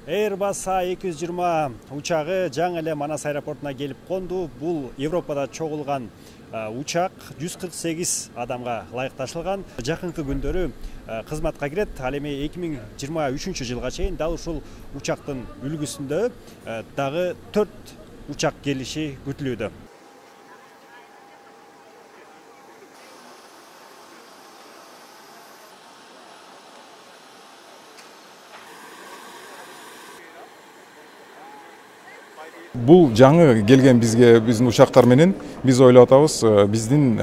Airbus A220 учагы жаңы эле Манас аэропортуна келип конду. Бул Европада чогулган учак 148 адамга ылайыкташылган. Жакынкы күндөрү кызматка кирет. Ал эми 2023 жылга чейин дал ушул учактын үлгүсүндө дагы 4 учак келиши күтүлүүдө. Бул жаңы келген бизге биздин учактар менен биз ойлоп атабыз биздин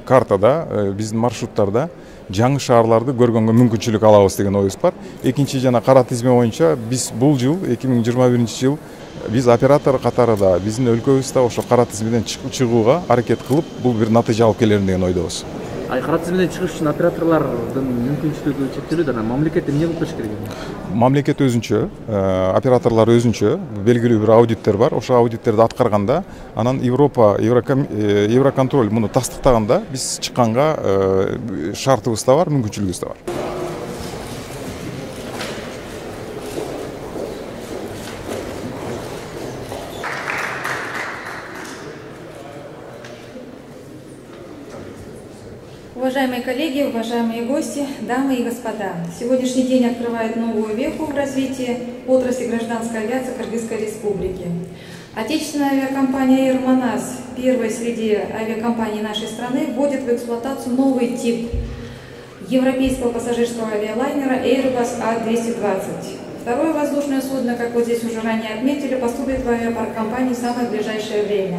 картада, биздин маршруттарда жаңы шаарларды көргөнгө мүмкүнчүлүк алабыз деген оюбуз бар. Экинчи жана кара тизме боюнча биз бул жыл 2021 жыл биз оператор катарында биздин өлкөбүздө ошо кара тизмеден чыгууга аракет кылып бул бир натыйжа алып келерин деген ойдобуз. Кара тизмеден чыгыш үчүн операторлордун мүмкүнчүлүгү чектелүүдө, мамлекет эмне кылып бериш керек? Мамлекет өзүнчө, операторлор өзүнчө белгилүү бир аудиттер бар. Ошо аудиттерди аткарганда, анан Евроконтроль муну тастыктаганда биз чыкканга шартыбыз да бар, мүмкүнчүлүгүбүз да бар. Уважаемые коллеги, уважаемые гости, дамы и господа! Сегодняшний день открывает новую веху в развитии отрасли гражданской авиации Кыргызской Республики. Отечественная авиакомпания Air Manas, первой среди авиакомпаний нашей страны, вводит в эксплуатацию новый тип европейского пассажирского авиалайнера Airbus A220. Второе воздушное судно, как вот здесь уже ранее отметили, поступит в авиапарк компании в самое ближайшее время.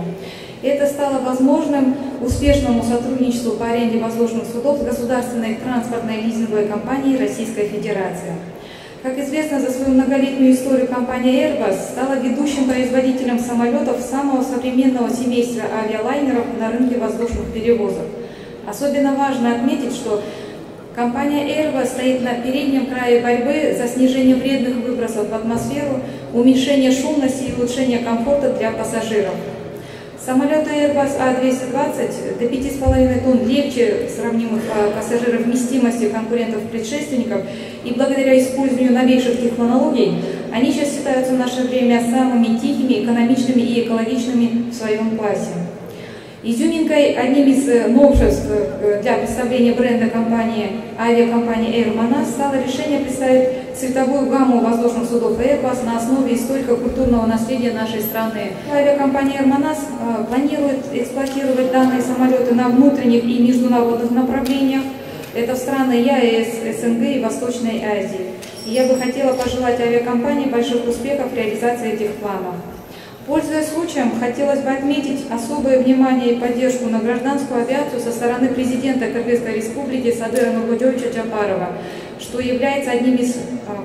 Это стало возможным успешному сотрудничеству по аренде воздушных судов с государственной транспортной лизинговой компанией Российской Федерации. Как известно, за свою многолетнюю историю компания Airbus стала ведущим производителем самолетов самого современного семейства авиалайнеров на рынке воздушных перевозок. Особенно важно отметить, что компания Airbus стоит на переднем крае борьбы за снижение вредных выбросов в атмосферу, уменьшение шумности и улучшение комфорта для пассажиров. Самолеты Airbus A220 до 5,5 тонн легче сравнимых пассажиров вместимости конкурентов-предшественников, и благодаря использованию новейших технологий они сейчас считаются в наше время самыми тихими, экономичными и экологичными в своем классе. Изюминкой, одним из новшеств для представления бренда авиакомпании Air Manas стало решение представить цветовую гамму воздушных судов Airbus на основе историко-культурного наследия нашей страны. Авиакомпания Air Manas планирует эксплуатировать данные самолеты на внутренних и международных направлениях. Это в страны ЕАЭС, СНГ и Восточной Азии. И я бы хотела пожелать авиакомпании больших успехов в реализации этих планов. Пользуясь случаем, хотелось бы отметить особое внимание и поддержку на гражданскую авиацию со стороны президента Кыргызской Республики Садыра Нуркожоевича Жапарова, что является одним из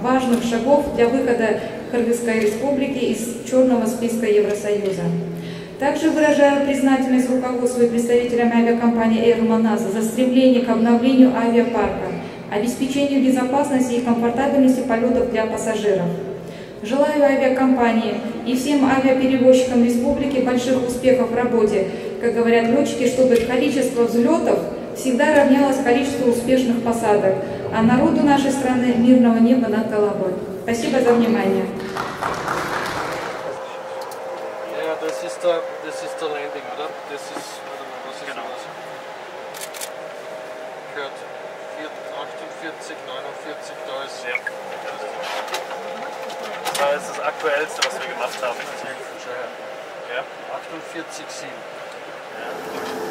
важных шагов для выхода Кыргызской Республики из черного списка Евросоюза. Также выражаю признательность руководству и представителям авиакомпании Air Manas за стремление к обновлению авиапарка, обеспечению безопасности и комфортабельности полетов для пассажиров. Желаю авиакомпании и всем авиаперевозчикам республики больших успехов в работе, как говорят летчики, чтобы количество взлетов всегда равнялось количеству успешных посадок, а народу нашей страны мирного неба над головой. Спасибо за внимание. Das ist das Aktuellste, was wir gemacht haben. Ja, 48,7. Ja.